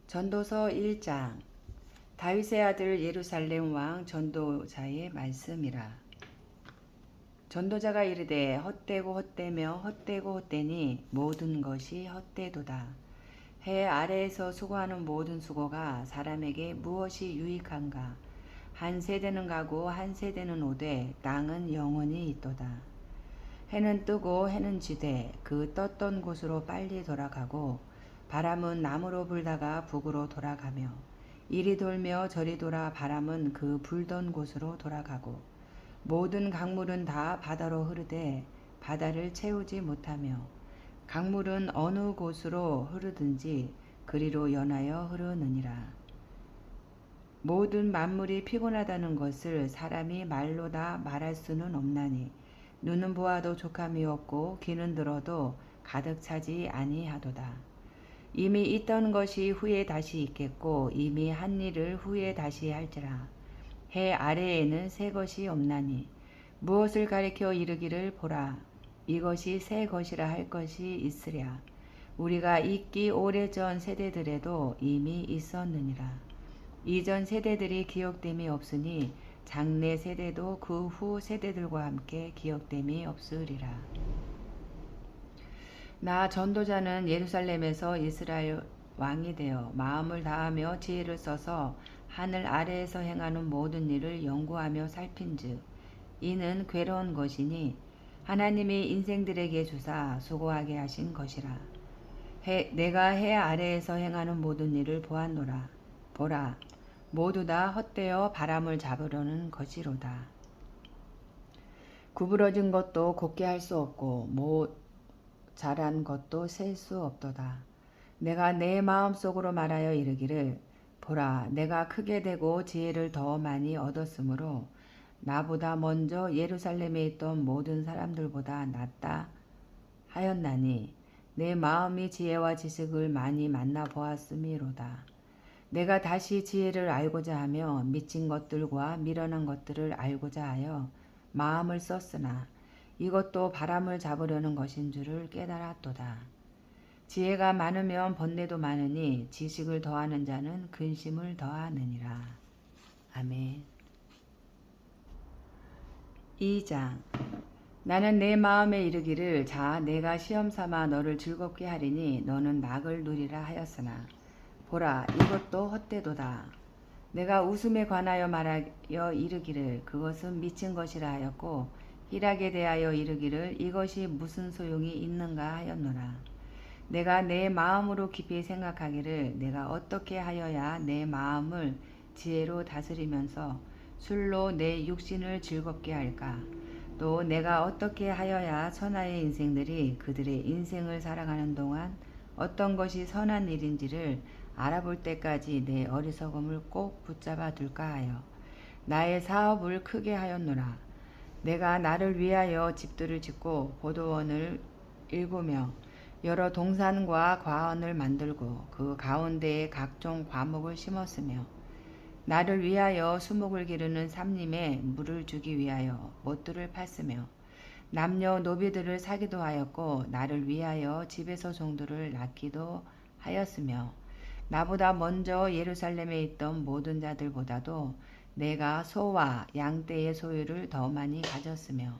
전도서 1장. 다윗의 아들 예루살렘 왕 전도자의 말씀이라. 전도자가 이르되 헛되고 헛되며 헛되고 헛되니 모든 것이 헛되도다. 해 아래에서 수고하는 모든 수고가 사람에게 무엇이 유익한가. 한 세대는 가고 한 세대는 오되 땅은 영원히 있도다. 해는 뜨고 해는 지되 그 떴던 곳으로 빨리 돌아가고 바람은 남으로 불다가 북으로 돌아가며 이리 돌며 저리 돌아 바람은 그 불던 곳으로 돌아가고 모든 강물은 다 바다로 흐르되 바다를 채우지 못하며 강물은 어느 곳으로 흐르든지 그리로 연하여 흐르느니라. 모든 만물이 피곤하다는 것을 사람이 말로 다 말할 수는 없나니 눈은 보아도 족함이 없고 귀는 들어도 가득 차지 아니하도다. 이미 있던 것이 후에 다시 있겠고 이미 한 일을 후에 다시 할지라. 해 아래에는 새 것이 없나니 무엇을 가리켜 이르기를 보라 이것이 새 것이라 할 것이 있으랴. 우리가 있기 오래전 세대들에도 이미 있었느니라. 이전 세대들이 기억됨이 없으니 장래 세대도 그 후 세대들과 함께 기억됨이 없으리라. 나 전도자는 예루살렘에서 이스라엘 왕이 되어 마음을 다하며 지혜를 써서 하늘 아래에서 행하는 모든 일을 연구하며 살핀즉 이는 괴로운 것이니 하나님이 인생들에게 주사 수고하게 하신 것이라. 내가 해 아래에서 행하는 모든 일을 보았노라. 보라 모두 다 헛되어 바람을 잡으려는 것이로다. 구부러진 것도 곱게 할 수 없고 자란 것도 셀 수 없도다. 내가 내 마음속으로 말하여 이르기를 보라 내가 크게 되고 지혜를 더 많이 얻었으므로 나보다 먼저 예루살렘에 있던 모든 사람들보다 낫다 하였나니 내 마음이 지혜와 지식을 많이 만나 보았음이로다. 내가 다시 지혜를 알고자 하며 미친 것들과 미련한 것들을 알고자 하여 마음을 썼으나 이것도 바람을 잡으려는 것인 줄을 깨달았도다. 지혜가 많으면 번뇌도 많으니 지식을 더하는 자는 근심을 더하느니라. 아멘. 2장. 나는 내 마음에 이르기를 자 내가 시험삼아 너를 즐겁게 하리니 너는 낙을 누리라 하였으나 보라 이것도 헛되도다. 내가 웃음에 관하여 말하여 이르기를 그것은 미친 것이라 하였고 희락에 대하여 이르기를 이것이 무슨 소용이 있는가 하였노라. 내가 내 마음으로 깊이 생각하기를 내가 어떻게 하여야 내 마음을 지혜로 다스리면서 술로 내 육신을 즐겁게 할까. 또 내가 어떻게 하여야 천하의 인생들이 그들의 인생을 살아가는 동안 어떤 것이 선한 일인지를 알아볼 때까지 내 어리석음을 꼭 붙잡아 둘까 하여 나의 사업을 크게 하였노라. 내가 나를 위하여 집들을 짓고 보도원을 일구며 여러 동산과 과원을 만들고 그 가운데에 각종 과목을 심었으며 나를 위하여 수목을 기르는 삼림에 물을 주기 위하여 못들을 팠으며 남녀 노비들을 사기도 하였고 나를 위하여 집에서 종들을 낳기도 하였으며 나보다 먼저 예루살렘에 있던 모든 자들보다도 내가 소와 양떼의 소유를 더 많이 가졌으며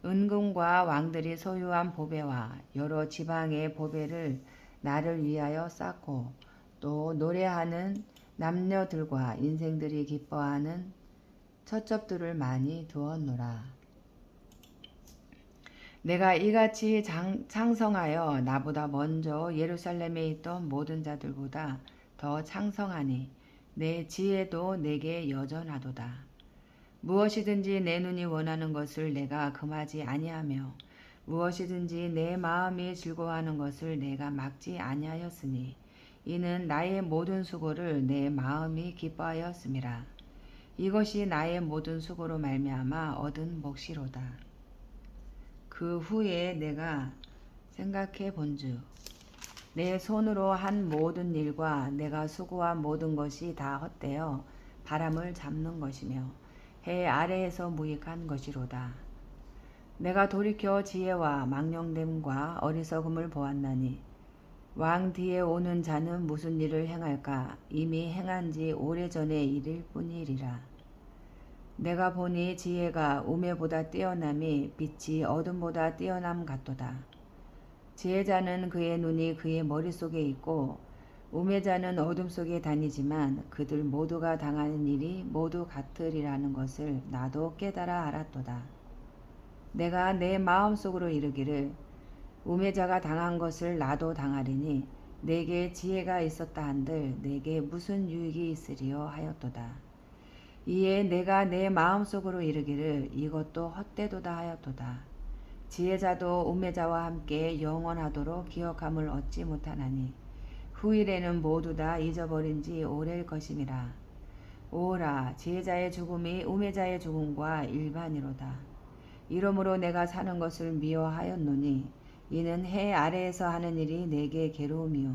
은금과 왕들이 소유한 보배와 여러 지방의 보배를 나를 위하여 쌓고 또 노래하는 남녀들과 인생들이 기뻐하는 처첩들을 많이 두었노라. 내가 이같이 창성하여 나보다 먼저 예루살렘에 있던 모든 자들보다 더 창성하니 내 지혜도 내게 여전하도다. 무엇이든지 내 눈이 원하는 것을 내가 금하지 아니하며 무엇이든지 내 마음이 즐거워하는 것을 내가 막지 아니하였으니 이는 나의 모든 수고를 내 마음이 기뻐하였음이라. 이것이 나의 모든 수고로 말미암아 얻은 몫이로다. 그 후에 내가 생각해 본즉 내 손으로 한 모든 일과 내가 수고한 모든 것이 다 헛되어 바람을 잡는 것이며 해 아래에서 무익한 것이로다. 내가 돌이켜 지혜와 망령됨과 어리석음을 보았나니 왕 뒤에 오는 자는 무슨 일을 행할까? 이미 행한 지 오래전의 일일 뿐이리라. 내가 보니 지혜가 우매보다 뛰어남이 빛이 어둠보다 뛰어남 같도다. 지혜자는 그의 눈이 그의 머릿속에 있고 우매자는 어둠 속에 다니지만 그들 모두가 당하는 일이 모두 같으리라는 것을 나도 깨달아 알았도다. 내가 내 마음속으로 이르기를 우매자가 당한 것을 나도 당하리니 내게 지혜가 있었다 한들 내게 무슨 유익이 있으리요 하였도다. 이에 내가 내 마음속으로 이르기를 이것도 헛되도다 하였도다. 지혜자도 우매자와 함께 영원하도록 기억함을 얻지 못하나니 후일에는 모두 다 잊어버린 지 오래일 것임이라. 오라 지혜자의 죽음이 우매자의 죽음과 일반이로다. 이러므로 내가 사는 것을 미워하였노니 이는 해 아래에서 하는 일이 내게 괴로움이요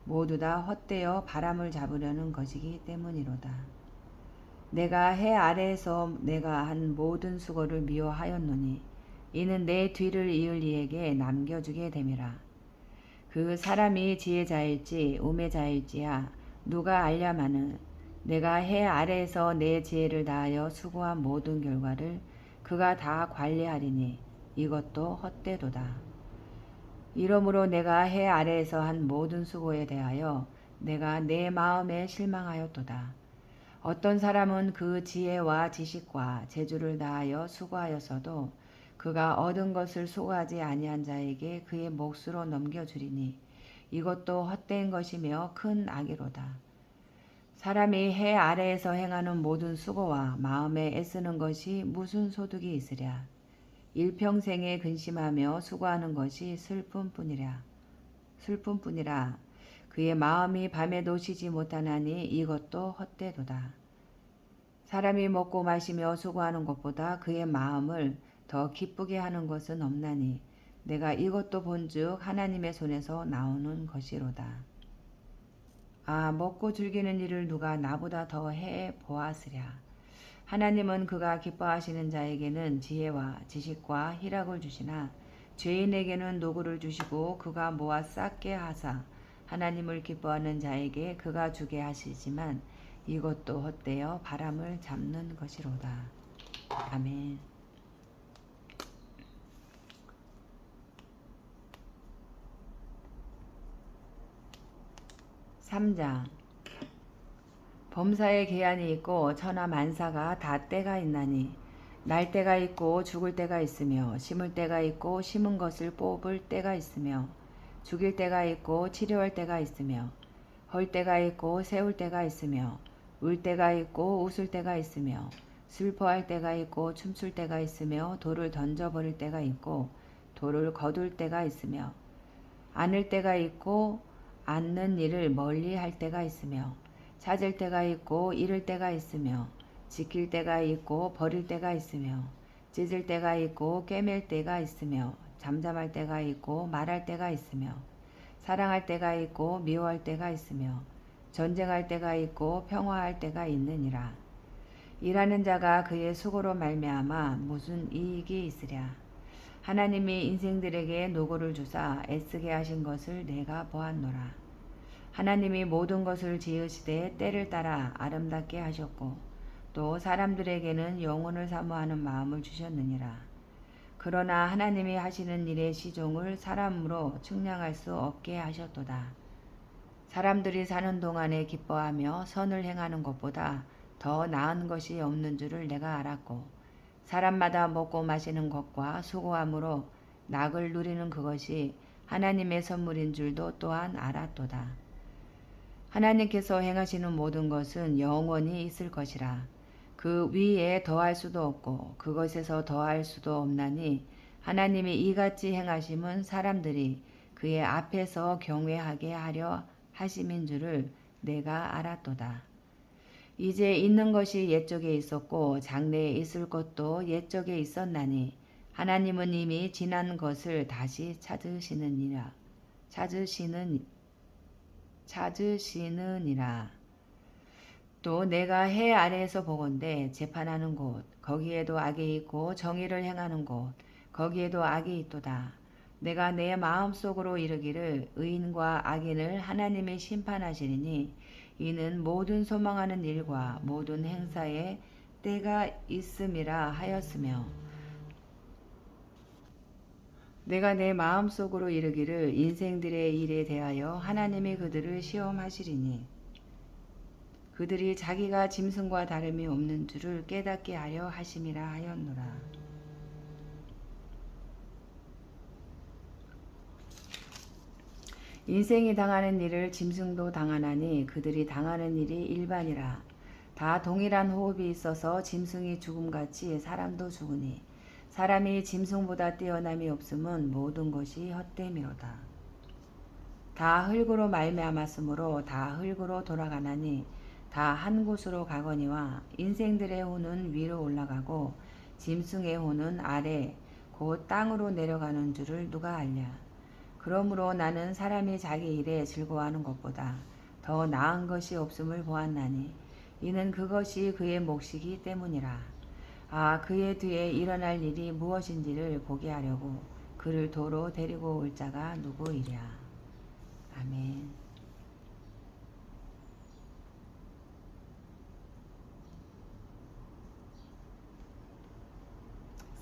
모두 다 헛되어 바람을 잡으려는 것이기 때문이로다. 내가 해 아래에서 내가 한 모든 수고를 미워하였노니 이는 내 뒤를 이을 이에게 남겨주게 됨이라. 그 사람이 지혜자일지 우매자일지야 누가 알랴마는 내가 해 아래에서 내 지혜를 다하여 수고한 모든 결과를 그가 다 관리하리니 이것도 헛되도다. 이러므로 내가 해 아래에서 한 모든 수고에 대하여 내가 내 마음에 실망하였도다. 어떤 사람은 그 지혜와 지식과 재주를 다하여 수고하였어도 그가 얻은 것을 수고하지 아니한 자에게 그의 몫으로 넘겨주리니 이것도 헛된 것이며 큰 악이로다. 사람이 해 아래에서 행하는 모든 수고와 마음에 애쓰는 것이 무슨 소득이 있으랴. 일평생에 근심하며 수고하는 것이 슬픔뿐이라. 그의 마음이 밤에도 쉬지 못하나니 이것도 헛되도다. 사람이 먹고 마시며 수고하는 것보다 그의 마음을 더 기쁘게 하는 것은 없나니 내가 이것도 본즉 하나님의 손에서 나오는 것이로다. 아 먹고 즐기는 일을 누가 나보다 더 해 보았으랴. 하나님은 그가 기뻐하시는 자에게는 지혜와 지식과 희락을 주시나 죄인에게는 노고를 주시고 그가 모아 쌓게 하사 하나님을 기뻐하는 자에게 그가 주게 하시지만 이것도 헛되어 바람을 잡는 것이로다. 아멘. 3장 범사에 계한이 있고 천하 만사가 다 때가 있나니 날 때가 있고 죽을 때가 있으며 심을 때가 있고 심은 것을 뽑을 때가 있으며 죽일 때가 있고 치료할 때가 있으며 헐 때가 있고 세울 때가 있으며 울 때가 있고 웃을 때가 있으며 슬퍼할 때가 있고 춤출 때가 있으며 돌을 던져버릴 때가 있고 돌을 거둘 때가 있으며 안을 때가 있고 앉는 일을 멀리 할 때가 있으며 찾을 때가 있고 잃을 때가 있으며 지킬 때가 있고 버릴 때가 있으며 찢을 때가 있고 꿰맬 때가 있으며 잠잠할 때가 있고 말할 때가 있으며 사랑할 때가 있고 미워할 때가 있으며 전쟁할 때가 있고 평화할 때가 있느니라. 일하는 자가 그의 수고로 말미암아 무슨 이익이 있으랴. 하나님이 인생들에게 노고를 주사 애쓰게 하신 것을 내가 보았노라. 하나님이 모든 것을 지으시되 때를 따라 아름답게 하셨고 또 사람들에게는 영혼을 사모하는 마음을 주셨느니라. 그러나 하나님이 하시는 일의 시종을 사람으로 측량할 수 없게 하셨도다. 사람들이 사는 동안에 기뻐하며 선을 행하는 것보다 더 나은 것이 없는 줄을 내가 알았고 사람마다 먹고 마시는 것과 수고함으로 낙을 누리는 그것이 하나님의 선물인 줄도 또한 알았도다. 하나님께서 행하시는 모든 것은 영원히 있을 것이라. 그 위에 더할 수도 없고 그것에서 더할 수도 없나니 하나님이 이같이 행하심은 사람들이 그의 앞에서 경외하게 하려 하심인 줄을 내가 알았도다. 이제 있는 것이 옛적에 있었고 장래에 있을 것도 옛적에 있었나니 하나님은 이미 지난 것을 다시 찾으시느니라. 또 내가 해 아래에서 보건대 재판하는 곳 거기에도 악이 있고 정의를 행하는 곳 거기에도 악이 있도다. 내가 내 마음속으로 이르기를 의인과 악인을 하나님이 심판하시리니 이는 모든 소망하는 일과 모든 행사에 때가 있음이라 하였으며 내가 내 마음속으로 이르기를 인생들의 일에 대하여 하나님이 그들을 시험하시리니 그들이 자기가 짐승과 다름이 없는 줄을 깨닫게 하려 하심이라 하였노라. 인생이 당하는 일을 짐승도 당하나니 그들이 당하는 일이 일반이라. 다 동일한 호흡이 있어서 짐승이 죽음같이 사람도 죽으니 사람이 짐승보다 뛰어남이 없음은 모든 것이 헛됨이로다. 다 흙으로 말미암았으므로 다 흙으로 돌아가나니 다 한 곳으로 가거니와 인생들의 호는 위로 올라가고 짐승의 호는 아래 곧 땅으로 내려가는 줄을 누가 알랴. 그러므로 나는 사람이 자기 일에 즐거워하는 것보다 더 나은 것이 없음을 보았나니 이는 그것이 그의 몫이기 때문이라. 아, 그의 뒤에 일어날 일이 무엇인지를 보게 하려고 그를 도로 데리고 올 자가 누구이랴. 아멘.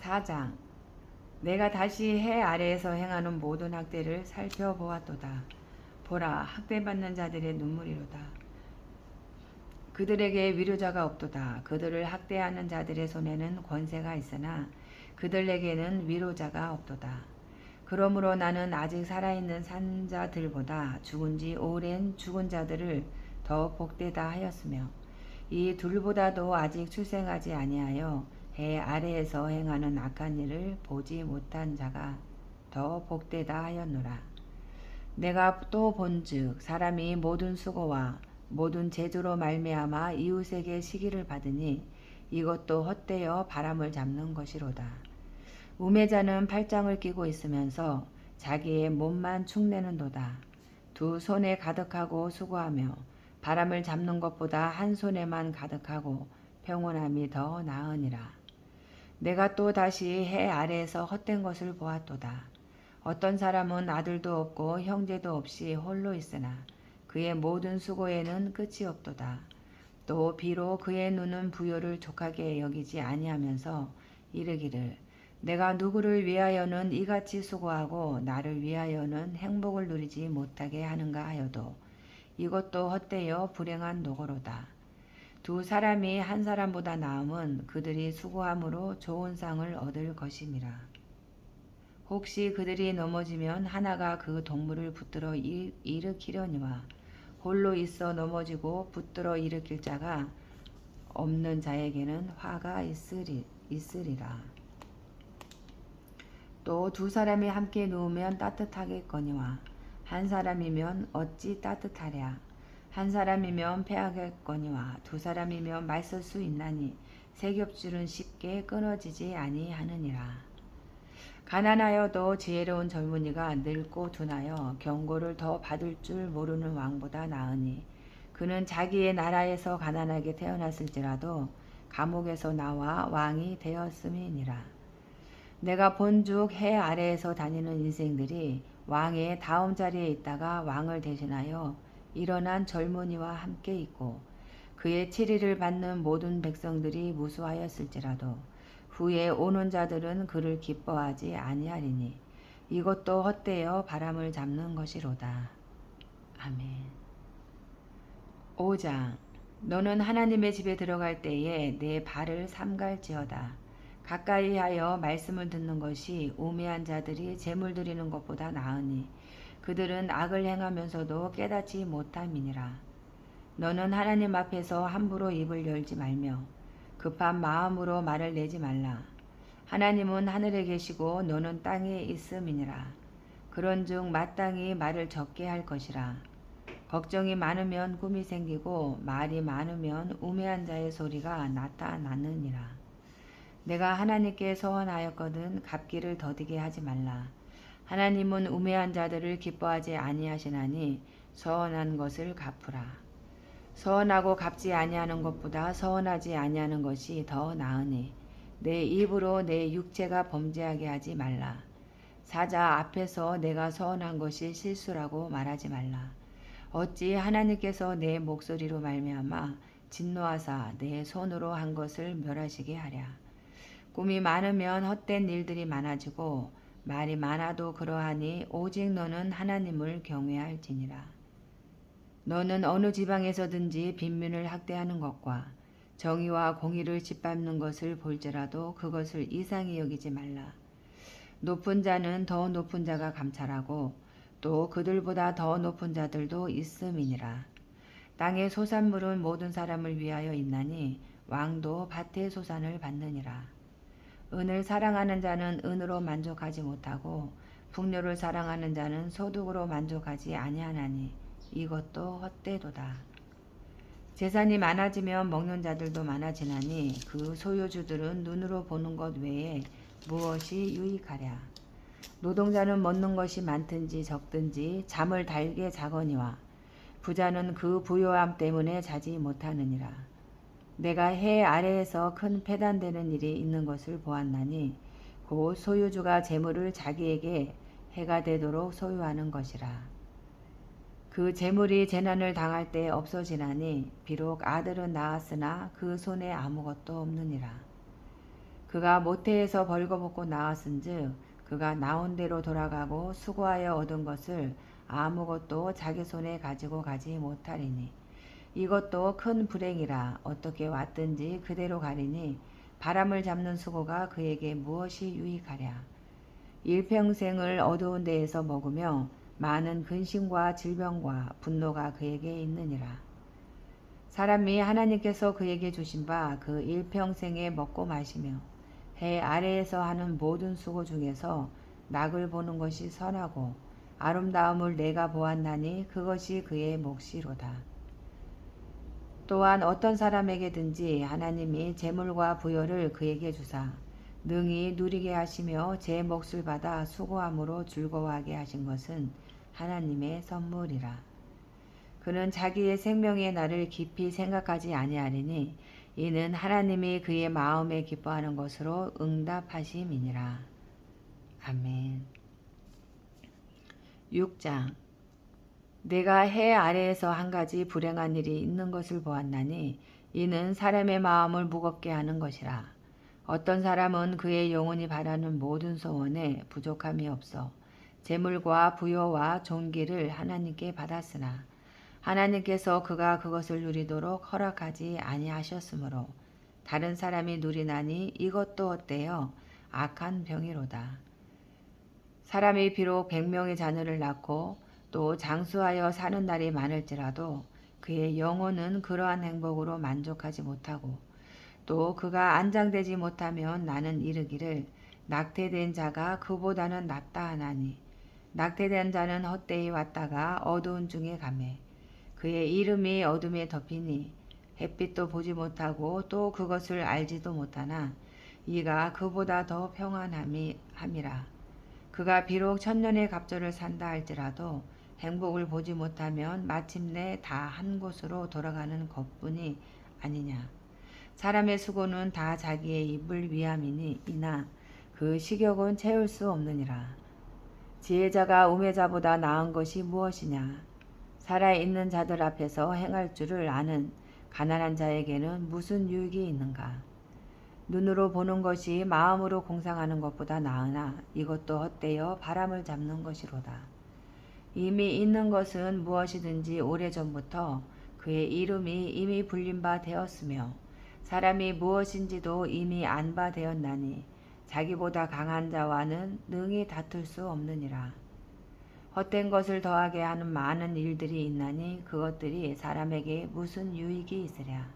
4장. 내가 다시 해 아래에서 행하는 모든 학대를 살펴보았도다. 보라, 학대받는 자들의 눈물이로다. 그들에게 위로자가 없도다. 그들을 학대하는 자들의 손에는 권세가 있으나 그들에게는 위로자가 없도다. 그러므로 나는 아직 살아있는 산자들보다 죽은 지 오랜 죽은 자들을 더 복되다 하였으며 이 둘보다도 아직 출생하지 아니하여 해 아래에서 행하는 악한 일을 보지 못한 자가 더 복되다 하였노라. 내가 또 본즉 사람이 모든 수고와 모든 제조로 말미암아 이웃에게 시기를 받으니 이것도 헛되어 바람을 잡는 것이로다. 우매자는 팔짱을 끼고 있으면서 자기의 몸만 축내는도다. 두 손에 가득하고 수고하며 바람을 잡는 것보다 한 손에만 가득하고 평온함이 더 나으니라. 내가 또 다시 해 아래에서 헛된 것을 보았도다. 어떤 사람은 아들도 없고 형제도 없이 홀로 있으나 그의 모든 수고에는 끝이 없도다. 또 비록 그의 눈은 부요를 족하게 여기지 아니하면서 이르기를 내가 누구를 위하여는 이같이 수고하고 나를 위하여는 행복을 누리지 못하게 하는가 하여도 이것도 헛되어 불행한 노고로다. 두 사람이 한 사람보다 나음은 그들이 수고함으로 좋은 상을 얻을 것임이라. 혹시 그들이 넘어지면 하나가 그 동물을 붙들어 일으키려니와 홀로 있어 넘어지고 붙들어 일으킬 자가 없는 자에게는 화가 있으리라. 또 두 사람이 함께 누우면 따뜻하겠거니와 한 사람이면 어찌 따뜻하랴. 한 사람이면 패하겠거니와 두 사람이면 맞설 수 있나니 세 겹줄은 쉽게 끊어지지 아니하느니라. 가난하여도 지혜로운 젊은이가 늙고 둔하여 경고를 더 받을 줄 모르는 왕보다 나으니 그는 자기의 나라에서 가난하게 태어났을지라도 감옥에서 나와 왕이 되었음이니라. 내가 본즉 해 아래에서 다니는 인생들이 왕의 다음 자리에 있다가 왕을 대신하여 일어난 젊은이와 함께 있고 그의 치리를 받는 모든 백성들이 무수하였을지라도 후에 오는 자들은 그를 기뻐하지 아니하리니 이것도 헛되어 바람을 잡는 것이로다. 아멘. 5장. 너는 하나님의 집에 들어갈 때에 내 발을 삼갈지어다. 가까이 하여 말씀을 듣는 것이 우매한 자들이 재물 드리는 것보다 나으니 그들은 악을 행하면서도 깨닫지 못함이니라. 너는 하나님 앞에서 함부로 입을 열지 말며 급한 마음으로 말을 내지 말라. 하나님은 하늘에 계시고 너는 땅에 있음이니라. 그런즉 마땅히 말을 적게 할 것이라. 걱정이 많으면 꿈이 생기고 말이 많으면 우매한 자의 소리가 나타나느니라. 내가 하나님께 서원하였거든 갚기를 더디게 하지 말라. 하나님은 우매한 자들을 기뻐하지 아니하시나니 서원한 것을 갚으라. 서원하고 갚지 아니하는 것보다 서원하지 아니하는 것이 더 나으니 내 입으로 내 육체가 범죄하게 하지 말라. 사자 앞에서 내가 서원한 것이 실수라고 말하지 말라. 어찌 하나님께서 내 목소리로 말미암아 진노하사 내 손으로 한 것을 멸하시게 하랴. 꿈이 많으면 헛된 일들이 많아지고 말이 많아도 그러하니 오직 너는 하나님을 경외할지니라. 너는 어느 지방에서든지 빈민을 학대하는 것과 정의와 공의를 짓밟는 것을 볼지라도 그것을 이상히 여기지 말라. 높은 자는 더 높은 자가 감찰하고 또 그들보다 더 높은 자들도 있음이니라. 땅의 소산물은 모든 사람을 위하여 있나니 왕도 밭의 소산을 받느니라. 은을 사랑하는 자는 은으로 만족하지 못하고 풍요를 사랑하는 자는 소득으로 만족하지 아니하나니 이것도 헛되도다. 재산이 많아지면 먹는 자들도 많아지나니 그 소유주들은 눈으로 보는 것 외에 무엇이 유익하랴. 노동자는 먹는 것이 많든지 적든지 잠을 달게 자거니와 부자는 그 부요함 때문에 자지 못하느니라. 내가 해 아래에서 큰 패단되는 일이 있는 것을 보았나니 곧 소유주가 재물을 자기에게 해가 되도록 소유하는 것이라. 그 재물이 재난을 당할 때 없어지나니 비록 아들은 낳았으나 그 손에 아무것도 없느니라. 그가 모태에서 벌거벗고 나왔은즉 그가 나온 대로 돌아가고 수고하여 얻은 것을 아무것도 자기 손에 가지고 가지 못하리니 이것도 큰 불행이라. 어떻게 왔든지 그대로 가리니 바람을 잡는 수고가 그에게 무엇이 유익하랴. 일평생을 어두운 데에서 먹으며 많은 근심과 질병과 분노가 그에게 있느니라. 사람이 하나님께서 그에게 주신 바 그 일평생에 먹고 마시며 해 아래에서 하는 모든 수고 중에서 낙을 보는 것이 선하고 아름다움을 내가 보았나니 그것이 그의 몫이로다. 또한 어떤 사람에게든지 하나님이 재물과 부여를 그에게 주사 능히 누리게 하시며 제 몫을 받아 수고함으로 즐거워하게 하신 것은 하나님의 선물이라. 그는 자기의 생명의 날을 깊이 생각하지 아니하리니 이는 하나님이 그의 마음에 기뻐하는 것으로 응답하심이니라. 아멘. 6장. 내가 해 아래에서 한 가지 불행한 일이 있는 것을 보았나니 이는 사람의 마음을 무겁게 하는 것이라. 어떤 사람은 그의 영혼이 바라는 모든 소원에 부족함이 없어 재물과 부요와 존귀를 하나님께 받았으나 하나님께서 그가 그것을 누리도록 허락하지 아니하셨으므로 다른 사람이 누리나니 이것도 헛되어 악한 병이로다. 사람이 비록 100명의 자녀를 낳고 또 장수하여 사는 날이 많을지라도 그의 영혼은 그러한 행복으로 만족하지 못하고 또 그가 안장되지 못하면 나는 이르기를 낙태된 자가 그보다는 낫다 하나니 낙태된 자는 헛되이 왔다가 어두운 중에 가매 그의 이름이 어둠에 덮이니 햇빛도 보지 못하고 또 그것을 알지도 못하나 이가 그보다 더 평안함이라. 그가 비록 천년의 갑절을 산다 할지라도 행복을 보지 못하면 마침내 다 한 곳으로 돌아가는 것뿐이 아니냐. 사람의 수고는 다 자기의 입을 위함이니이나 그 식욕은 채울 수 없느니라. 지혜자가 우매자보다 나은 것이 무엇이냐. 살아있는 자들 앞에서 행할 줄을 아는 가난한 자에게는 무슨 유익이 있는가. 눈으로 보는 것이 마음으로 공상하는 것보다 나으나 이것도 헛되어 바람을 잡는 것이로다. 이미 있는 것은 무엇이든지 오래전부터 그의 이름이 이미 불린 바 되었으며 사람이 무엇인지도 이미 안 바 되었나니 자기보다 강한 자와는 능히 다툴 수 없느니라. 헛된 것을 더하게 하는 많은 일들이 있나니 그것들이 사람에게 무슨 유익이 있으랴.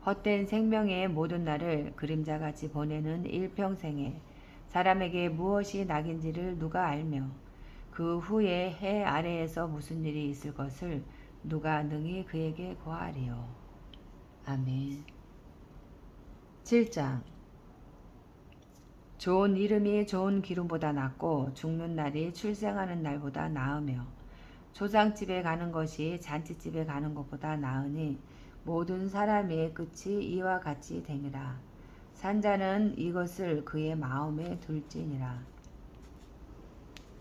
헛된 생명의 모든 날을 그림자같이 보내는 일평생에 사람에게 무엇이 낙인지를 누가 알며 그 후에 해 아래에서 무슨 일이 있을 것을 누가 능히 그에게 고하리요. 아멘. 7장. 좋은 이름이 좋은 기름보다 낫고 죽는 날이 출생하는 날보다 나으며 초상집에 가는 것이 잔치집에 가는 것보다 나으니 모든 사람의 끝이 이와 같이 됨이라. 산자는 이것을 그의 마음에 둘지니라.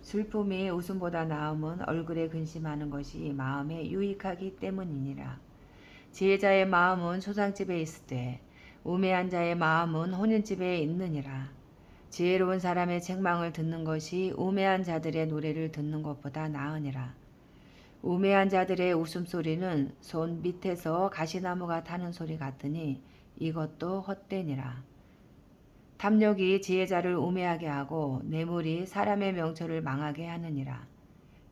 슬픔이 웃음보다 나음은 얼굴에 근심하는 것이 마음에 유익하기 때문이니라. 지혜자의 마음은 소장집에 있을 때 우매한 자의 마음은 혼인집에 있느니라. 지혜로운 사람의 책망을 듣는 것이 우매한 자들의 노래를 듣는 것보다 나으니라. 우매한 자들의 웃음소리는 손 밑에서 가시나무가 타는 소리 같으니 이것도 헛되니라. 탐욕이 지혜자를 우매하게 하고 뇌물이 사람의 명철을 망하게 하느니라.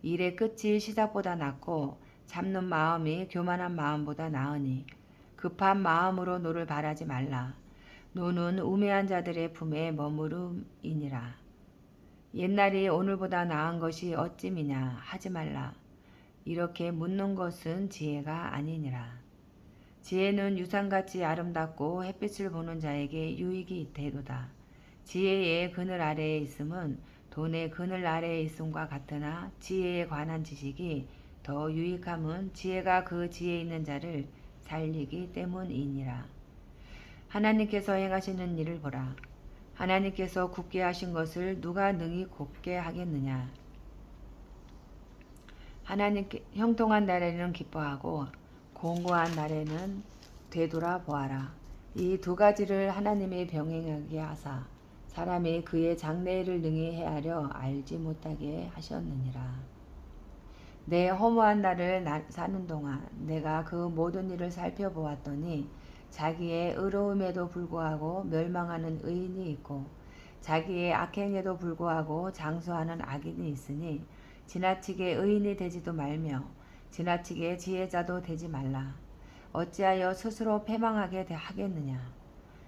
일의 끝이 시작보다 낫고 참는 마음이 교만한 마음보다 나으니 급한 마음으로 노를 바라지 말라. 노는 우매한 자들의 품에 머무름이니라. 옛날이 오늘보다 나은 것이 어찌미냐 하지 말라. 이렇게 묻는 것은 지혜가 아니니라. 지혜는 유산같이 아름답고 햇빛을 보는 자에게 유익이 있대도다. 지혜의 그늘 아래에 있음은 돈의 그늘 아래에 있음과 같으나 지혜에 관한 지식이 더 유익함은 지혜가 그 지혜 있는 자를 살리기 때문이니라. 하나님께서 행하시는 일을 보라. 하나님께서 굳게 하신 것을 누가 능히 곱게 하겠느냐. 하나님께 형통한 날에는 기뻐하고 공고한 날에는 되돌아보아라. 이 두 가지를 하나님이 병행하게 하사 사람이 그의 장래일을 능히 헤아려 알지 못하게 하셨느니라. 내 허무한 날을 사는 동안 내가 그 모든 일을 살펴보았더니 자기의 의로움에도 불구하고 멸망하는 의인이 있고 자기의 악행에도 불구하고 장수하는 악인이 있으니 지나치게 의인이 되지도 말며 지나치게 지혜자도 되지 말라. 어찌하여 스스로 패망하게 하겠느냐.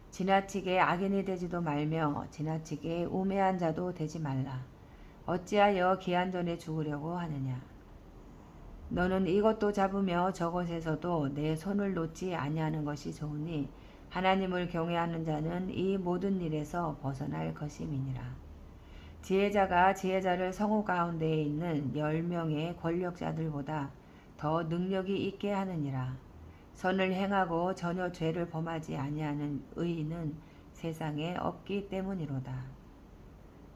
지나치게 악인이 되지도 말며 지나치게 우매한 자도 되지 말라. 어찌하여 기한 전에 죽으려고 하느냐. 너는 이것도 잡으며 저것에서도 내 손을 놓지 아니하는 것이 좋으니 하나님을 경외하는 자는 이 모든 일에서 벗어날 것임이니라. 지혜자가 지혜자를 성읍 가운데에 있는 10명의 권력자들보다 더 능력이 있게 하느니라. 선을 행하고 전혀 죄를 범하지 아니하는 의인은 세상에 없기 때문이로다.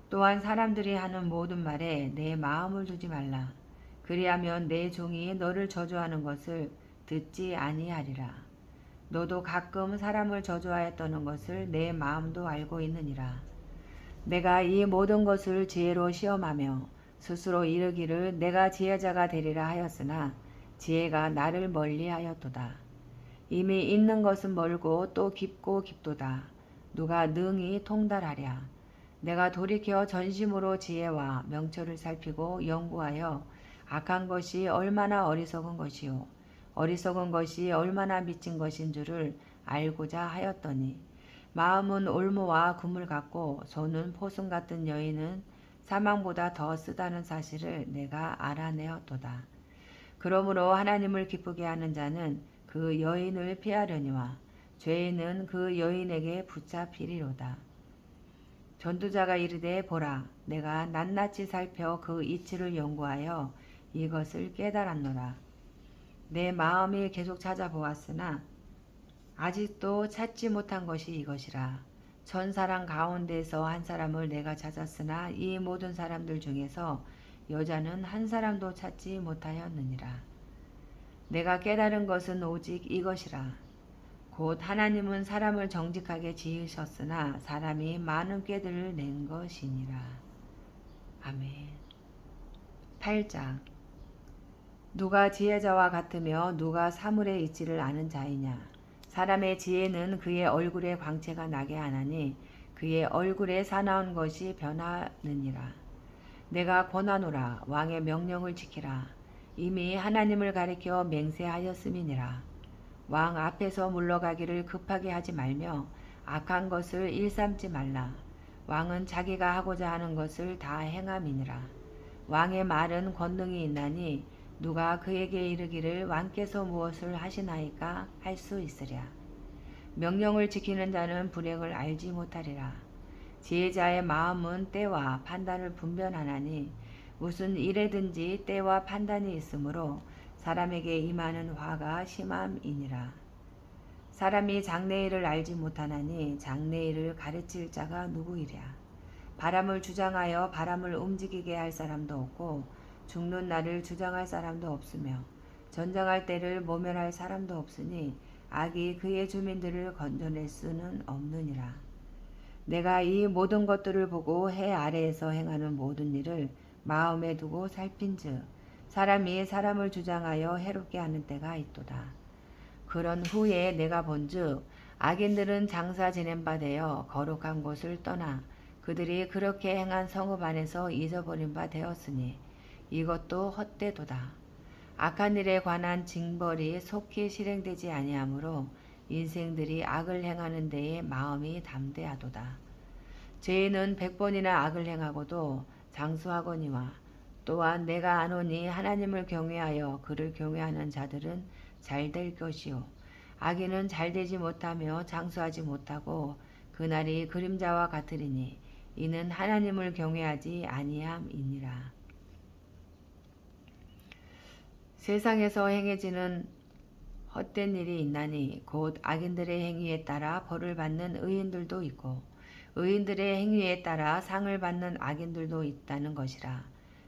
또한 사람들이 하는 모든 말에 내 마음을 두지 말라. 그리하면 내 종이 너를 저주하는 것을 듣지 아니하리라. 너도 가끔 사람을 저주하였다는 것을 내 마음도 알고 있느니라. 내가 이 모든 것을 지혜로 시험하며 스스로 이르기를 내가 지혜자가 되리라 하였으나 지혜가 나를 멀리하였도다. 이미 있는 것은 멀고 또 깊고 깊도다. 누가 능히 통달하랴. 내가 돌이켜 전심으로 지혜와 명철을 살피고 연구하여 악한 것이 얼마나 어리석은 것이요 어리석은 것이 얼마나 미친 것인 줄을 알고자 하였더니 마음은 올무와 금을 같고 손은 포승 같은 여인은 사망보다 더 쓰다는 사실을 내가 알아내었도다. 그러므로 하나님을 기쁘게 하는 자는 그 여인을 피하려니와 죄인은 그 여인에게 붙잡히리로다. 전도자가 이르되 보라 내가 낱낱이 살펴 그 이치를 연구하여 이것을 깨달았노라. 내 마음이 계속 찾아보았으나 아직도 찾지 못한 것이 이것이라. 1000사람 가운데서 한 사람을 내가 찾았으나 이 모든 사람들 중에서 여자는 한 사람도 찾지 못하였느니라. 내가 깨달은 것은 오직 이것이라. 곧 하나님은 사람을 정직하게 지으셨으나 사람이 많은 꾀들을 낸 것이니라. 아멘. 8장. 누가 지혜자와 같으며 누가 사물의 이치를 아는 자이냐. 사람의 지혜는 그의 얼굴에 광채가 나게 하나니 그의 얼굴에 사나운 것이 변하느니라. 내가 권하노라. 왕의 명령을 지키라. 이미 하나님을 가리켜 맹세하였음이니라. 왕 앞에서 물러가기를 급하게 하지 말며 악한 것을 일삼지 말라. 왕은 자기가 하고자 하는 것을 다 행함이니라. 왕의 말은 권능이 있나니 누가 그에게 이르기를 왕께서 무엇을 하시나이까 할 수 있으랴. 명령을 지키는 자는 불행을 알지 못하리라. 지혜자의 마음은 때와 판단을 분별하나니 무슨 일에든지 때와 판단이 있으므로 사람에게 임하는 화가 심함이니라. 사람이 장래일을 알지 못하나니 장래일을 가르칠 자가 누구이랴. 바람을 주장하여 바람을 움직이게 할 사람도 없고 죽는 날을 주장할 사람도 없으며 전쟁할 때를 모면할 사람도 없으니 악이 그의 주민들을 건져낼 수는 없느니라. 내가 이 모든 것들을 보고 해 아래에서 행하는 모든 일을 마음에 두고 살핀즉 사람이 사람을 주장하여 해롭게 하는 때가 있도다. 그런 후에 내가 본즉 악인들은 장사 지낸 바 되어 거룩한 곳을 떠나 그들이 그렇게 행한 성읍 안에서 잊어버린 바 되었으니 이것도 헛되도다. 악한 일에 관한 징벌이 속히 실행되지 아니하므로 인생들이 악을 행하는 데에 마음이 담대하도다. 죄인은 100번이나 악을 행하고도 장수하거니와 또한 내가 아노니 하나님을 경외하여 그를 경외하는 자들은 잘될 것이요 악인은 잘되지 못하며 장수하지 못하고 그날이 그림자와 같으리니 이는 하나님을 경외하지 아니함이니라. 세상에서 행해지는 헛된 일이 있나니 곧 악인들의 행위에 따라 벌을 받는 의인들도 있고 의인들의 행위에 따라 상을 받는 악인들도 있다는 것이라.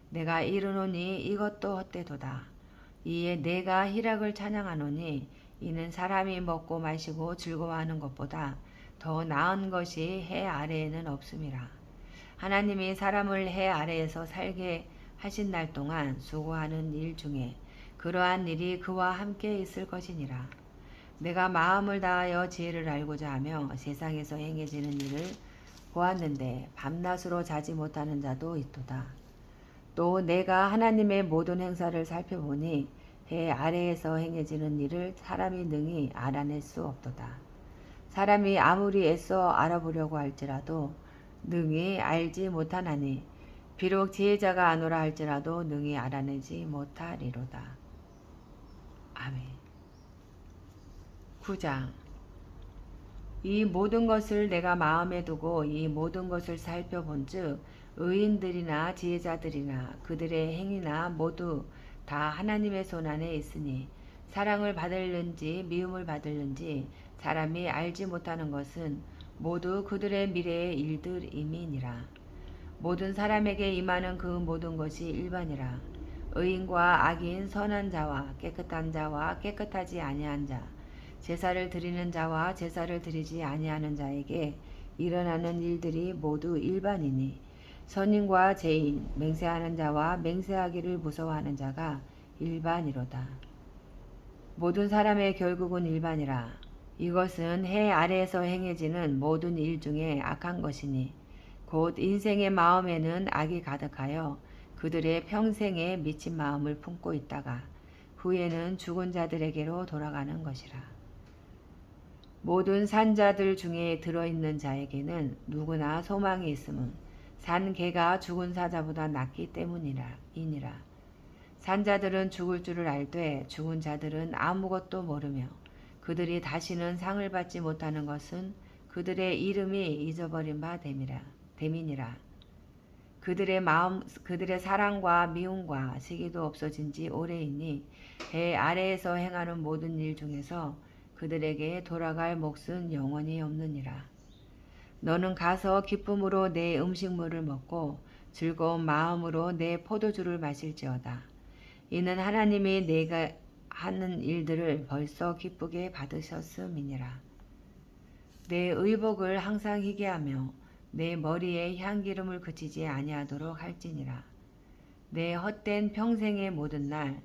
내가 이르노니 이것도 헛되도다. 이에 내가 희락을 찬양하노니 이는 사람이 먹고 마시고 즐거워하는 것보다 더 나은 것이 해 아래에는 없음이라. 하나님이 사람을 해 아래에서 살게 하신 날 동안 수고하는 일 중에 그러한 일이 그와 함께 있을 것이니라. 내가 마음을 다하여 지혜를 알고자 하며 세상에서 행해지는 일을 보았는데 밤낮으로 자지 못하는 자도 있도다. 또 내가 하나님의 모든 행사를 살펴보니 해 아래에서 행해지는 일을 사람이 능히 알아낼 수 없도다. 사람이 아무리 애써 알아보려고 할지라도 능히 알지 못하나니 비록 지혜자가 아노라 할지라도 능히 알아내지 못하리로다. 아멘. 9장. 이 모든 것을 내가 마음에 두고 이 모든 것을 살펴본즉 의인들이나 지혜자들이나 그들의 행위나 모두 다 하나님의 손안에 있으니 사랑을 받을는지 미움을 받을는지 사람이 알지 못하는 것은 모두 그들의 미래의 일들임이니라. 모든 사람에게 임하는 그 모든 것이 일반이라. 의인과 악인, 선한 자와 깨끗한 자와 깨끗하지 아니한 자, 제사를 드리는 자와 제사를 드리지 아니하는 자에게 일어나는 일들이 모두 일반이니 선인과 죄인, 맹세하는 자와 맹세하기를 무서워하는 자가 일반이로다. 모든 사람의 결국은 일반이라. 이것은 해 아래에서 행해지는 모든 일 중에 악한 것이니 곧 인생의 마음에는 악이 가득하여 그들의 평생에 미친 마음을 품고 있다가 후에는 죽은 자들에게로 돌아가는 것이라. 모든 산자들 중에 들어있는 자에게는 누구나 소망이 있음은 산 개가 죽은 사자보다 낫기 때문이니라. 산자들은 죽을 줄을 알되 죽은 자들은 아무것도 모르며 그들이 다시는 상을 받지 못하는 것은 그들의 이름이 잊어버린 바 됨이니라. 그들의 사랑과 미움과 시기도 없어진 지 오래이니 해 아래에서 행하는 모든 일 중에서 그들에게 돌아갈 몫은 영원히 없느니라. 너는 가서 기쁨으로 내 음식물을 먹고 즐거운 마음으로 내 포도주를 마실지어다. 이는 하나님이 내가 하는 일들을 벌써 기쁘게 받으셨음이니라. 내 의복을 항상 희게 하며 내 머리에 향기름을 그치지 아니하도록 할지니라. 내 헛된 평생의 모든 날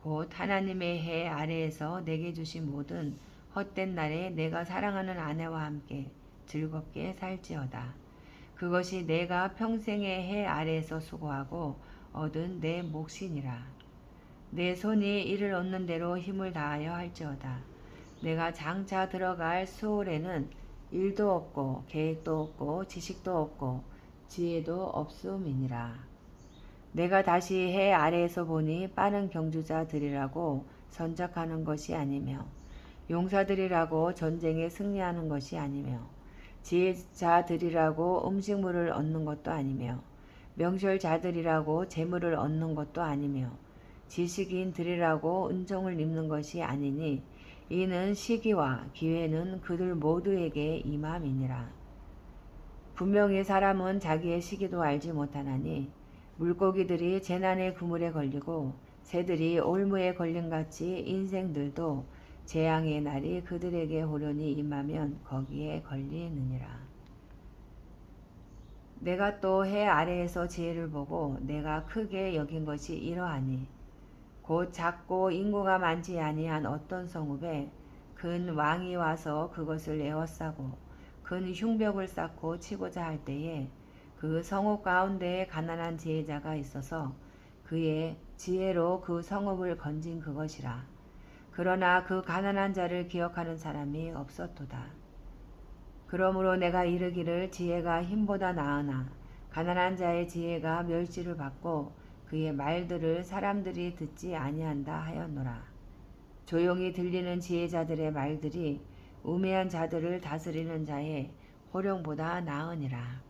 곧 하나님의 해 아래에서 내게 주신 모든 헛된 날에 내가 사랑하는 아내와 함께 즐겁게 살지어다. 그것이 내가 평생의 해 아래에서 수고하고 얻은 내 몫이니라. 내 손이 이를 얻는 대로 힘을 다하여 할지어다. 내가 장차 들어갈 수월에는 일도 없고 계획도 없고 지식도 없고 지혜도 없음이니라. 내가 다시 해 아래에서 보니 빠른 경주자들이라고 선착하는 것이 아니며 용사들이라고 전쟁에 승리하는 것이 아니며 지혜자들이라고 음식물을 얻는 것도 아니며 명철자들이라고 재물을 얻는 것도 아니며 지식인들이라고 은총을 입는 것이 아니니 이는 시기와 기회는 그들 모두에게 임함이니라. 분명히 사람은 자기의 시기도 알지 못하나니 물고기들이 재난의 그물에 걸리고 새들이 올무에 걸림같이 인생들도 재앙의 날이 그들에게 호련히 임하면 거기에 걸리느니라. 내가 또 해 아래에서 지혜를 보고 내가 크게 여긴 것이 이러하니 곧 작고 인구가 많지 아니한 어떤 성읍에 큰 왕이 와서 그것을 에워싸고 큰 흉벽을 쌓고 치고자 할 때에 그 성읍 가운데에 가난한 지혜자가 있어서 그의 지혜로 그 성읍을 건진 그것이라. 그러나 그 가난한 자를 기억하는 사람이 없었도다. 그러므로 내가 이르기를 지혜가 힘보다 나으나 가난한 자의 지혜가 멸시를 받고 그의 말들을 사람들이 듣지 아니한다 하였노라. 조용히 들리는 지혜자들의 말들이 우매한 자들을 다스리는 자의 호령보다 나으니라.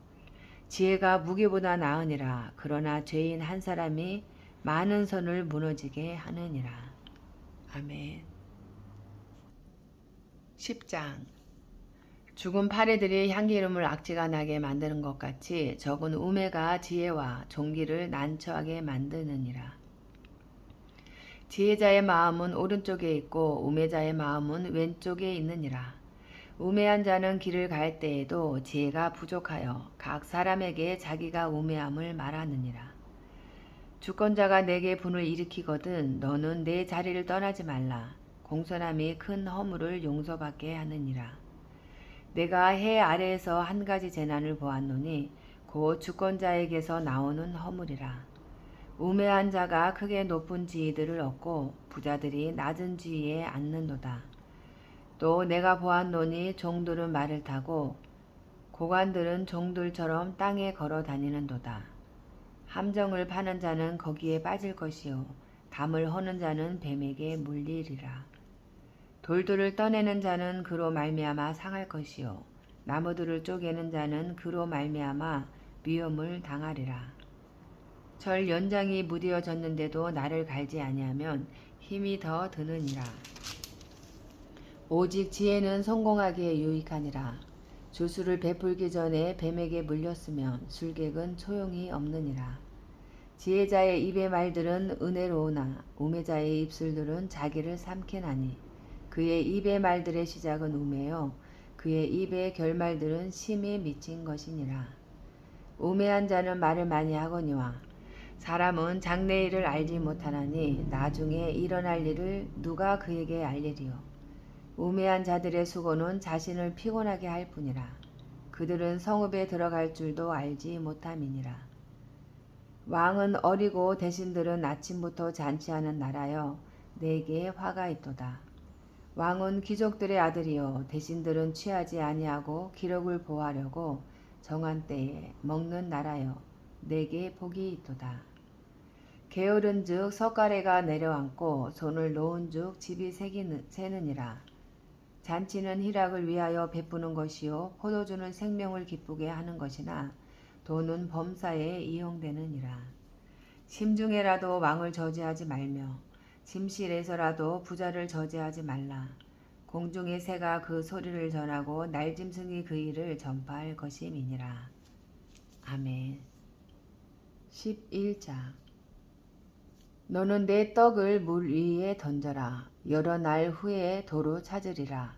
지혜가 무기보다 나으니라. 그러나 죄인 한 사람이 많은 선을 무너지게 하느니라. 아멘. 10장. 죽은 파리들이 향기름을 악취가 나게 만드는 것 같이 적은 우매가 지혜와 종기를 난처하게 만드느니라. 지혜자의 마음은 오른쪽에 있고 우매자의 마음은 왼쪽에 있느니라. 우매한 자는 길을 갈 때에도 지혜가 부족하여 각 사람에게 자기가 우매함을 말하느니라. 주권자가 내게 분을 일으키거든 너는 내 자리를 떠나지 말라. 공손함이 큰 허물을 용서받게 하느니라. 내가 해 아래에서 한 가지 재난을 보았노니 곧 주권자에게서 나오는 허물이라. 우매한 자가 크게 높은 지위들을 얻고 부자들이 낮은 지위에 앉는도다. 또 내가 보았노니 종들은 말을 타고 고관들은 종들처럼 땅에 걸어 다니는도다. 함정을 파는 자는 거기에 빠질 것이요 담을 허는 자는 뱀에게 물리리라. 돌들을 떠내는 자는 그로 말미암아 상할 것이요 나무들을 쪼개는 자는 그로 말미암아 위험을 당하리라. 절 연장이 무디어졌는데도 나를 갈지 아니하면 힘이 더 드느니라. 오직 지혜는 성공하기에 유익하니라. 주수를 베풀기 전에 뱀에게 물렸으면 술객은 소용이 없느니라. 지혜자의 입의 말들은 은혜로우나 우매자의 입술들은 자기를 삼키나니 그의 입의 말들의 시작은 우매요 그의 입의 결말들은 심히 미친 것이니라. 우매한 자는 말을 많이 하거니와 사람은 장래일을 알지 못하나니 나중에 일어날 일을 누가 그에게 알리리요. 우매한 자들의 수고는 자신을 피곤하게 할 뿐이라. 그들은 성읍에 들어갈 줄도 알지 못함이니라. 왕은 어리고 대신들은 아침부터 잔치하는 나라여 내게 화가 있도다. 왕은 귀족들의 아들이요 대신들은 취하지 아니하고 기록을 보하려고 정한 때에 먹는 나라여 내게 복이 있도다. 게으른즉 석가래가 내려앉고 손을 놓은즉 집이 새느니라. 잔치는 희락을 위하여 베푸는 것이요 포도주는 생명을 기쁘게 하는 것이나 돈은 범사에 이용되느니라. 심중에라도 왕을 저지하지 말며 침실에서라도 부자를 저지하지 말라. 공중의 새가 그 소리를 전하고 날짐승이 그 일을 전파할 것임이니라. 아멘. 11장. 너는 내 떡을 물 위에 던져라. 여러 날 후에 도로 찾으리라.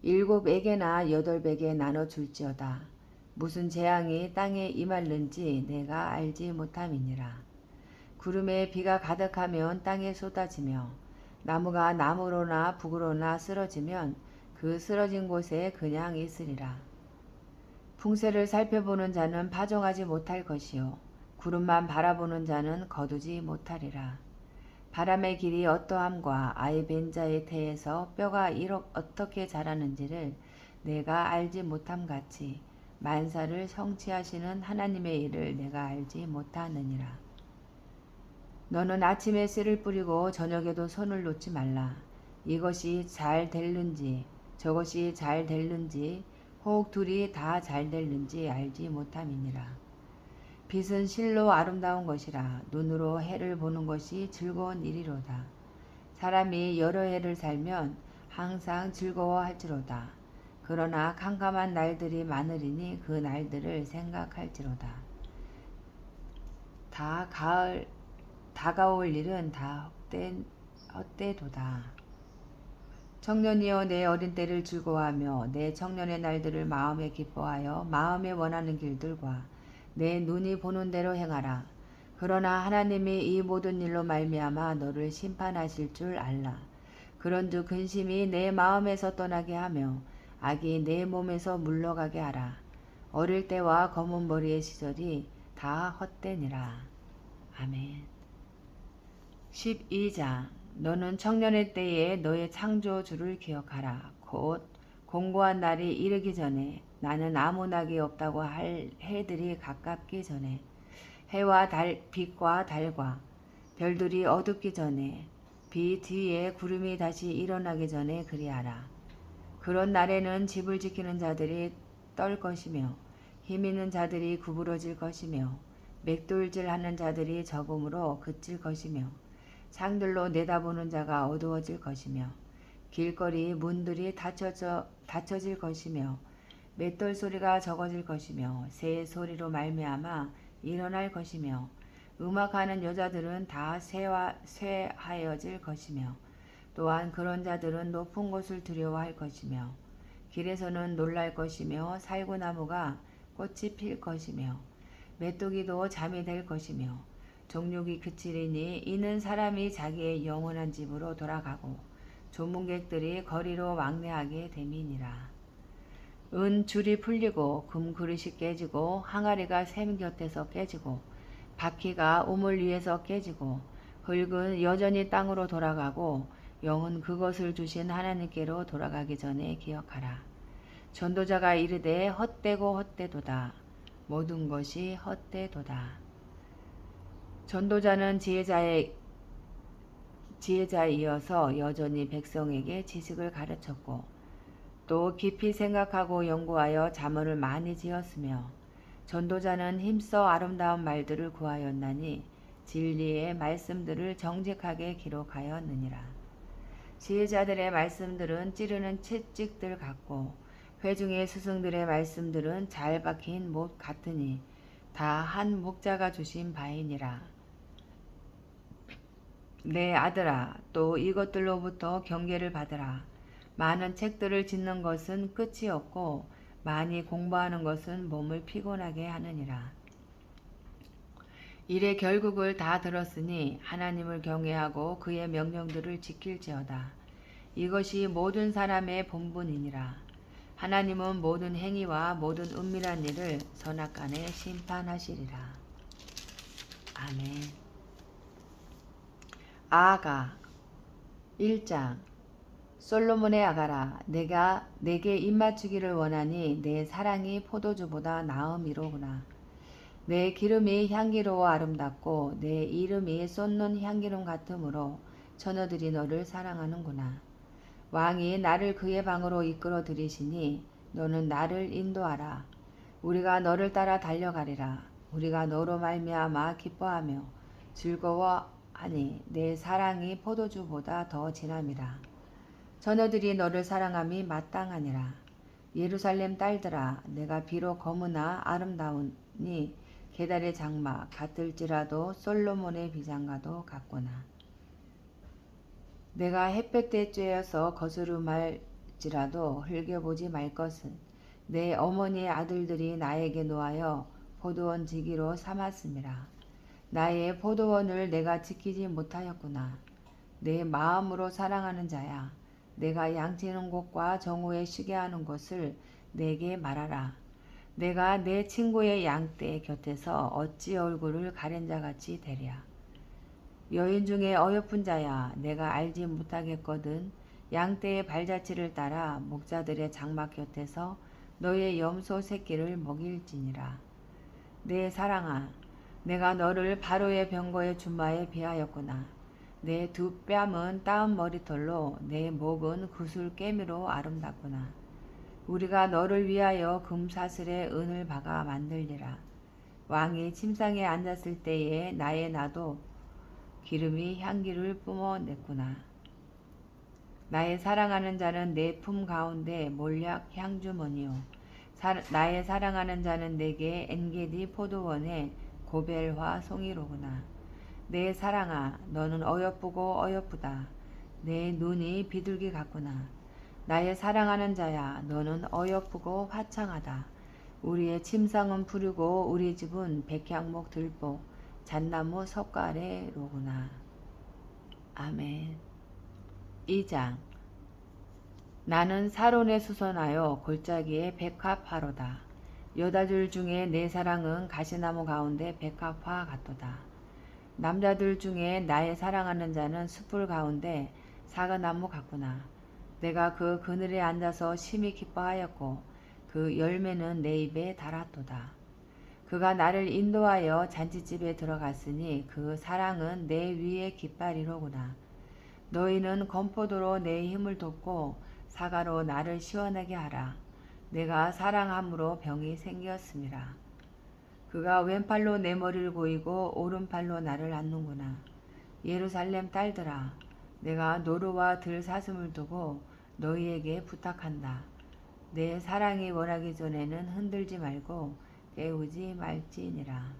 7에게나 8에게 나눠 줄지어다. 무슨 재앙이 땅에 임할는지 내가 알지 못함이니라. 구름에 비가 가득하면 땅에 쏟아지며 나무가 나무로나 북으로나 쓰러지면 그 쓰러진 곳에 그냥 있으리라. 풍세를 살펴보는 자는 파종하지 못할 것이요 구름만 바라보는 자는 거두지 못하리라. 바람의 길이 어떠함과 아이 벤 자의 태에서 뼈가 어떻게 자라는지를 내가 알지 못함 같이 만사를 성취하시는 하나님의 일을 내가 알지 못하느니라. 너는 아침에 씨를 뿌리고 저녁에도 손을 놓지 말라. 이것이 잘 될는지 저것이 잘 될는지 혹 둘이 다 잘 될는지 알지 못함이니라. 빛은 실로 아름다운 것이라. 눈으로 해를 보는 것이 즐거운 일이로다. 사람이 여러 해를 살면 항상 즐거워할지로다. 그러나 캄캄한 날들이 많으리니 그 날들을 생각할지로다. 다 가을 다가올 일은 다 헛되도다. 청년이여 내 어린 때를 즐거워하며 내 청년의 날들을 마음에 기뻐하여 마음에 원하는 길들과 내 눈이 보는 대로 행하라. 그러나 하나님이 이 모든 일로 말미암아 너를 심판하실 줄 알라. 그런즉 근심이 내 마음에서 떠나게 하며 악이 내 몸에서 물러가게 하라. 어릴 때와 검은 머리의 시절이 다 헛되니라. 아멘. 12장 너는 청년의 때에 너의 창조주를 기억하라. 곧 공고한 날이 이르기 전에 나는 아무 낙이 없다고 할 해들이 가깝기 전에 해와 빛과 달과 별들이 어둡기 전에 비 뒤에 구름이 다시 일어나기 전에 그리하라. 그런 날에는 집을 지키는 자들이 떨 것이며 힘있는 자들이 구부러질 것이며 맷돌질하는 자들이 적음으로 그칠 것이며 창들로 내다보는 자가 어두워질 것이며 길거리 문들이 닫혀질 것이며 맷돌 소리가 적어질 것이며 새 소리로 말미암아 일어날 것이며 음악하는 여자들은 다 쇠하여질 것이며 또한 그런 자들은 높은 곳을 두려워할 것이며 길에서는 놀랄 것이며 살구나무가 꽃이 필 것이며 메뚜기도 잠이 들 것이며 정욕이 그치리니 이는 사람이 자기의 영원한 집으로 돌아가고 조문객들이 거리로 왕래하게 됨이니라. 은 줄이 풀리고 금 그릇이 깨지고 항아리가 샘 곁에서 깨지고 바퀴가 우물 위에서 깨지고 흙은 여전히 땅으로 돌아가고 영은 그것을 주신 하나님께로 돌아가기 전에 기억하라. 전도자가 이르되 헛되고 헛되도다. 모든 것이 헛되도다. 전도자는 지혜자이어서 여전히 백성에게 지식을 가르쳤고 또 깊이 생각하고 연구하여 자문을 많이 지었으며 전도자는 힘써 아름다운 말들을 구하였나니 진리의 말씀들을 정직하게 기록하였느니라. 지혜자들의 말씀들은 찌르는 채찍들 같고 회중의 스승들의 말씀들은 잘 박힌 못 같으니 다 한 목자가 주신 바이니라. 내 아들아, 또 이것들로부터 경계를 받으라. 많은 책들을 짓는 것은 끝이 없고 많이 공부하는 것은 몸을 피곤하게 하느니라. 이래 결국을 다 들었으니 하나님을 경외하고 그의 명령들을 지킬지어다. 이것이 모든 사람의 본분이니라. 하나님은 모든 행위와 모든 은밀한 일을 선악간에 심판하시리라. 아멘. 아가 1장 솔로몬의 아가라 내게 입맞추기를 원하니 내 사랑이 포도주보다 나음이로구나. 내 기름이 향기로워 아름답고 내 이름이 쏟는 향기름 같으므로 처녀들이 너를 사랑하는구나. 왕이 나를 그의 방으로 이끌어 들이시니 너는 나를 인도하라. 우리가 너를 따라 달려가리라. 우리가 너로 말미암아 기뻐하며 즐거워하니 내 사랑이 포도주보다 더 진함이라. 처녀들이 너를 사랑함이 마땅하니라. 예루살렘 딸들아, 내가 비록 검으나 아름다우니 게달의 장막 같을지라도 솔로몬의 비장과도 같구나. 내가 햇볕에 쬐어서 거스름할지라도 흘겨보지 말 것은 내 어머니의 아들들이 나에게 노하여 포도원 지기로 삼았음이라. 나의 포도원을 내가 지키지 못하였구나. 내 마음으로 사랑하는 자야, 내가 양치는 곳과 정오에 쉬게 하는 곳을 내게 말하라. 내가 내 친구의 양떼 곁에서 어찌 얼굴을 가린 자같이 되랴. 여인 중에 어여쁜 자야, 내가 알지 못하겠거든. 양떼의 발자취를 따라 목자들의 장막 곁에서 너의 염소 새끼를 먹일지니라. 내 사랑아, 내가 너를 바로의 병거의 준마에 비하였구나. 내 두 뺨은 따은 머리털로 내 목은 구슬 깨미로 아름답구나. 우리가 너를 위하여 금사슬에 은을 박아 만들리라. 왕이 침상에 앉았을 때에 나의 나도 기름이 향기를 뿜어냈구나. 나의 사랑하는 자는 내 품 가운데 몰약 향주머니요. 나의 사랑하는 자는 내게 엔게디 포도원의 고벨화 송이로구나. 내 사랑아, 너는 어여쁘고 어여쁘다. 내 눈이 비둘기 같구나. 나의 사랑하는 자야, 너는 어여쁘고 화창하다. 우리의 침상은 푸르고 우리 집은 백향목 들보 잣나무 석가래로구나. 아멘. 2장. 나는 사론에 수선하여 골짜기에 백합화로다. 여자들 중에 내 사랑은 가시나무 가운데 백합화 같도다. 남자들 중에 나의 사랑하는 자는 숯불 가운데 사과나무 같구나. 내가 그 그늘에 앉아서 심히 기뻐하였고 그 열매는 내 입에 달았도다. 그가 나를 인도하여 잔치집에 들어갔으니 그 사랑은 내 위의 깃발이로구나. 너희는 건포도로 내 힘을 돋고 사과로 나를 시원하게 하라. 내가 사랑함으로 병이 생겼음이라. 그가 왼팔로 내 머리를 고이고 오른팔로 나를 안는구나. 예루살렘 딸들아, 내가 노루와 들사슴을 두고 너희에게 부탁한다. 내 사랑이 원하기 전에는 흔들지 말고 깨우지 말지니라.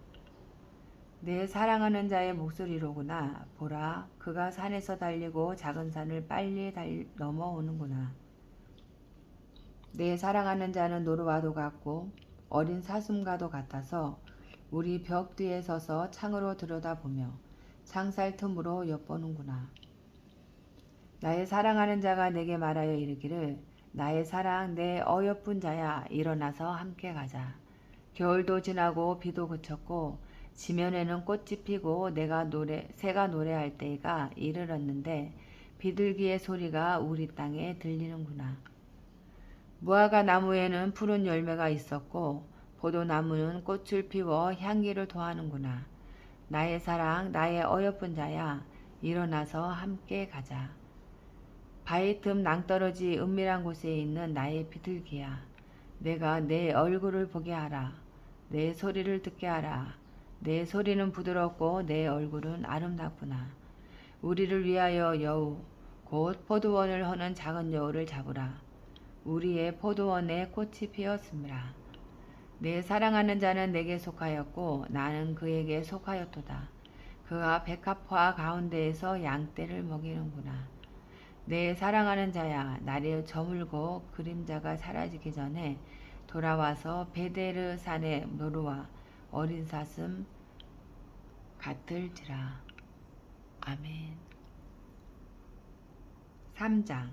내 사랑하는 자의 목소리로구나. 보라, 그가 산에서 달리고 작은 산을 빨리 넘어오는구나. 내 사랑하는 자는 노루와도 같고 어린 사슴과도 같아서 우리 벽 뒤에 서서 창으로 들여다보며 창살 틈으로 엿보는구나. 나의 사랑하는 자가 내게 말하여 이르기를 나의 사랑 내 어여쁜 자야, 일어나서 함께 가자. 겨울도 지나고 비도 그쳤고 지면에는 꽃이 피고 새가 노래할 때가 이르렀는데 비둘기의 소리가 우리 땅에 들리는구나. 무화과 나무에는 푸른 열매가 있었고 포도나무는 꽃을 피워 향기를 토하는구나. 나의 사랑 나의 어여쁜 자야, 일어나서 함께 가자. 바위 틈 낭떠러지 은밀한 곳에 있는 나의 비둘기야, 내가 내 얼굴을 보게 하라. 내 소리를 듣게 하라. 내 소리는 부드럽고 내 얼굴은 아름답구나. 우리를 위하여 여우, 곧 포도원을 허는 작은 여우를 잡으라. 우리의 포도원에 꽃이 피었음이라. 내 사랑하는 자는 내게 속하였고 나는 그에게 속하였도다. 그가 백합화 가운데에서 양떼를 먹이는구나. 내 사랑하는 자야, 나를 저물고 그림자가 사라지기 전에 돌아와서 베데르 산의 노루와 어린 사슴 같을지라. 아멘. 3장.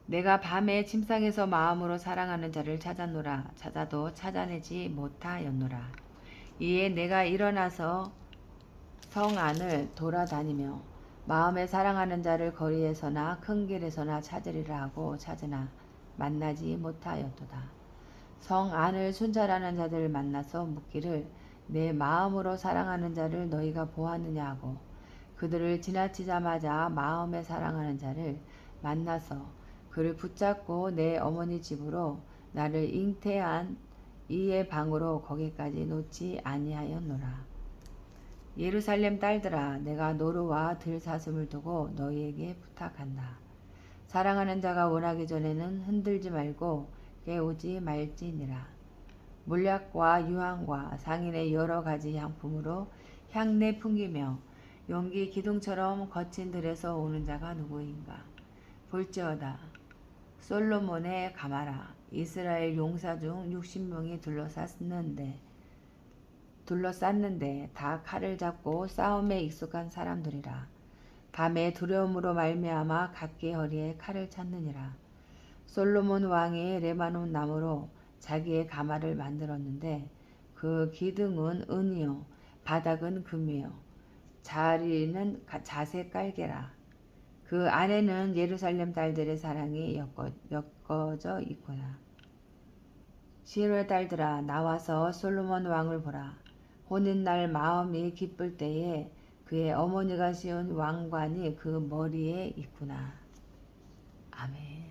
내가 밤에 침상에서 마음으로 사랑하는 자를 찾았노라. 찾아도 찾아내지 못하였노라. 이에 내가 일어나서 성 안을 돌아다니며 마음에 사랑하는 자를 거리에서나 큰 길에서나 찾으리라 하고 찾으나 만나지 못하였도다. 성 안을 순찰하는 자들을 만나서 묻기를 내 마음으로 사랑하는 자를 너희가 보았느냐 하고 그들을 지나치자마자 마음에 사랑하는 자를 만나서 그를 붙잡고 내 어머니 집으로 나를 잉태한 이의 방으로 거기까지 놓지 아니하였노라. 예루살렘 딸들아, 내가 노루와 들사슴을 두고 너희에게 부탁한다. 사랑하는 자가 원하기 전에는 흔들지 말고 깨우지 말지니라. 물약과 유황과 상인의 여러 가지 향품으로 향내 풍기며 용기 기둥처럼 거친 들에서 오는 자가 누구인가. 볼지어다. 솔로몬의 가마라. 이스라엘 용사 중 60명이 둘러쌌는데 다 칼을 잡고 싸움에 익숙한 사람들이라. 밤에 두려움으로 말미암아 각기 허리에 칼을 찾느니라. 솔로몬 왕이 레바논 나무로 자기의 가마를 만들었는데 그 기둥은 은이요 바닥은 금이요 자리는 자색 깔개라. 그 안에는 예루살렘 딸들의 사랑이 엮어져 있구나. 시루의 딸들아, 나와서 솔로몬 왕을 보라. 혼인날 마음이 기쁠 때에 그의 어머니가 씌운 왕관이 그 머리에 있구나. 아멘.